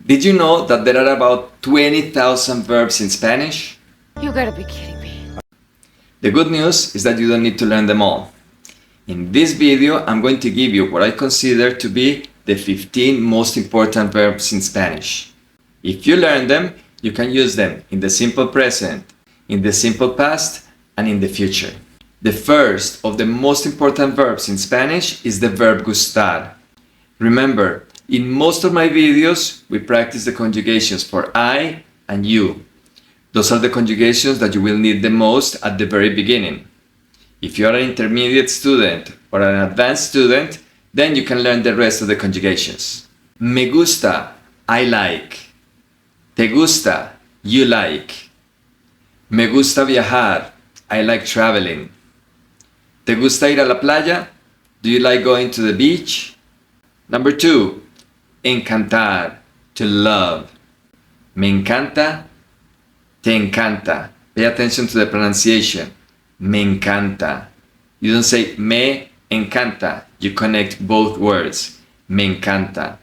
Did you know that there are about 20,000 verbs in Spanish? You gotta be kidding me. The good news is that you don't need to learn them all. In this video, I'm going to give you what I consider to be the 15 most important verbs in Spanish. If you learn them, you can use them in the simple present, in the simple past, and in the future. The first of the most important verbs in Spanish is the verb gustar. Remember, in most of my videos, we practice the conjugations for I and you. Those are the conjugations that you will need the most at the very beginning. If you are an intermediate student or an advanced student, then you can learn the rest of the conjugations. Me gusta, I like. Te gusta, you like. Me gusta viajar, I like traveling. ¿Te gusta ir a la playa? Do you like going to the beach? Number 2, encantar, to love. Me encanta, te encanta. Pay attention to the pronunciation. Me encanta. You don't say me encanta. You connect both words. Me encanta.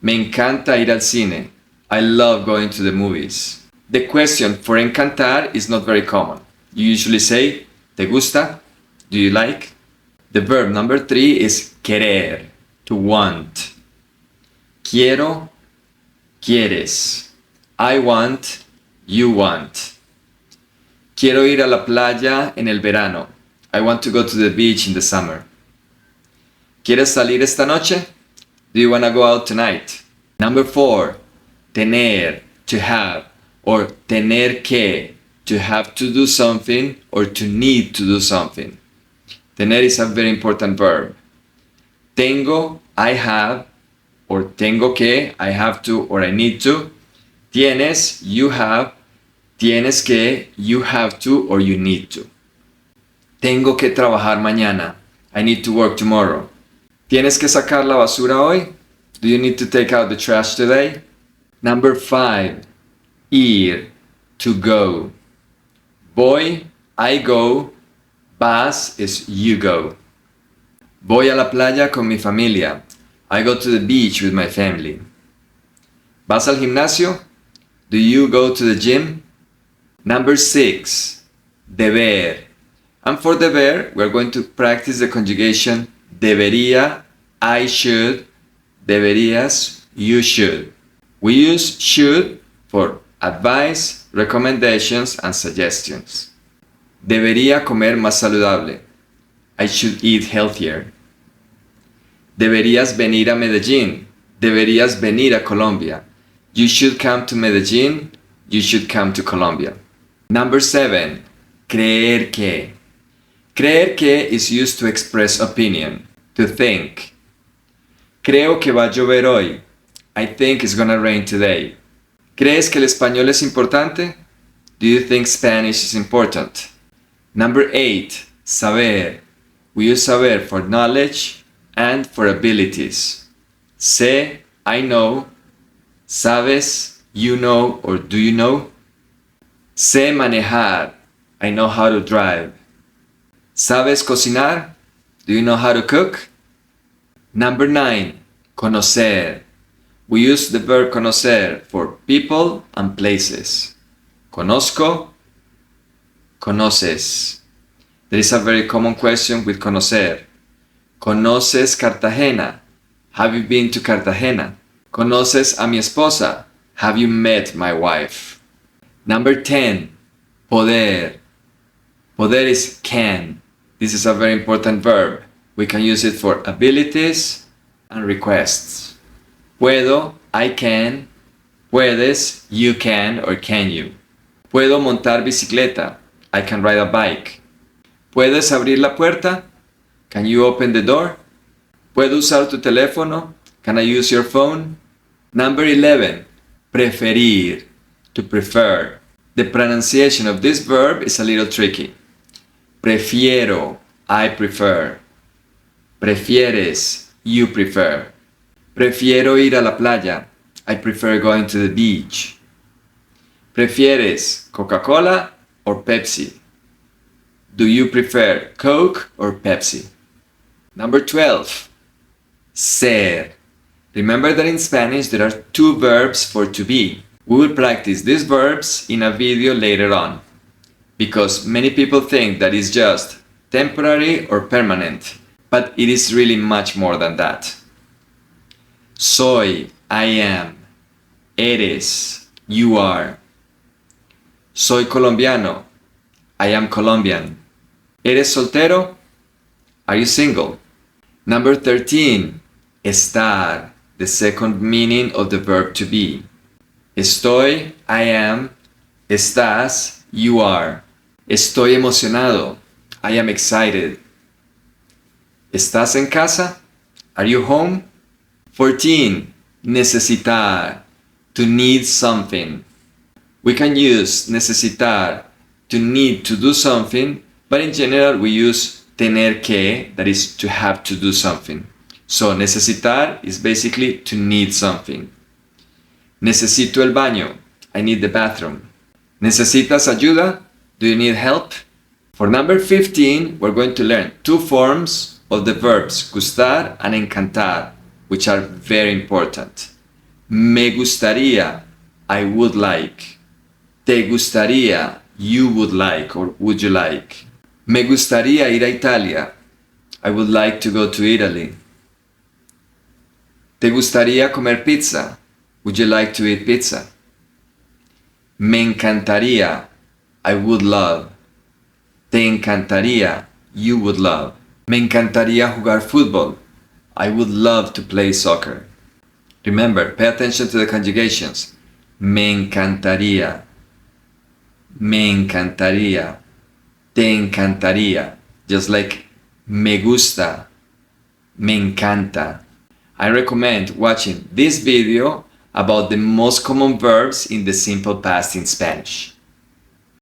Me encanta ir al cine. I love going to the movies. The question for encantar is not very common. You usually say, ¿te gusta? Do you like? The verb number 3 is querer, to want. Quiero, quieres. I want, you want. Quiero ir a la playa en el verano. I want to go to the beach in the summer. ¿Quieres salir esta noche? Do you want to go out tonight? Number 4, tener, to have, or tener que, to have to do something or to need to do something. Tener is a very important verb. Tengo, I have, or tengo que, I have to or I need to. Tienes, you have. Tienes que, you have to or you need to. Tengo que trabajar mañana. I need to work tomorrow. ¿Tienes que sacar la basura hoy? Do you need to take out the trash today? Number 5, ir, to go. Voy, I go. Vas is you go. Voy a la playa con mi familia. I go to the beach with my family. ¿Vas al gimnasio? Do you go to the gym? Number 6, deber. And for deber, we're going to practice the conjugation debería, I should, deberías, you should. We use should for advice, recommendations, and suggestions. Debería comer más saludable. I should eat healthier. Deberías venir a Medellín. Deberías venir a Colombia. You should come to Medellín. You should come to Colombia. Number 7, creer que. Creer que is used to express opinion, to think. Creo que va a llover hoy. I think it's gonna rain today. ¿Crees que el español es importante? Do you think Spanish is important? Number 8, saber. We use saber for knowledge and for abilities. Sé, I know. Sabes, you know or do you know? Sé manejar. I know how to drive. ¿Sabes cocinar? Do you know how to cook? Number 9, conocer. We use the verb conocer for people and places. Conozco, conoces. There is a very common question with conocer. ¿Conoces Cartagena? Have you been to Cartagena? ¿Conoces a mi esposa? Have you met my wife? Number 10, poder. Poder is can. This is a very important verb. We can use it for abilities and requests. Puedo, I can. Puedes, you can or can you. Puedo montar bicicleta. I can ride a bike. ¿Puedes abrir la puerta? Can you open the door? ¿Puedo usar tu teléfono? Can I use your phone? Number 11, preferir, to prefer. The pronunciation of this verb is a little tricky. Prefiero, I prefer. Prefieres, you prefer. Prefiero ir a la playa. I prefer going to the beach. ¿Prefieres Coca-Cola or Pepsi? Do you prefer Coke or Pepsi? Number 12, ser. Remember that in Spanish there are two verbs for to be. We will practice these verbs in a video later on, because many people think that it's just temporary or permanent, but it is really much more than that. Soy, I am. Eres, you are. Soy colombiano, I am Colombian. ¿Eres soltero? Are you single? Number 13, estar, the second meaning of the verb to be. Estoy, I am. Estás, you are. Estoy emocionado, I am excited. ¿Estás en casa? Are you home? 14, necesitar, to need something. We can use necesitar to need to do something, but in general we use tener que, that is to have to do something. So necesitar is basically to need something. Necesito el baño, I need the bathroom. ¿Necesitas ayuda? Do you need help? For number 15, we're going to learn two forms of the verbs gustar and encantar, which are very important. Me gustaría, I would like. Te gustaría, you would like or would you like. Me gustaría ir a Italia, I would like to go to Italy. ¿Te gustaría comer pizza? Would you like to eat pizza? Me encantaría, I would love. Te encantaría, you would love. Me encantaría jugar fútbol, I would love to play soccer. Remember, pay attention to the conjugations. Me encantaría. Me encantaría. Te encantaría. Just like me gusta. Me encanta. I recommend watching this video about the most common verbs in the simple past in Spanish.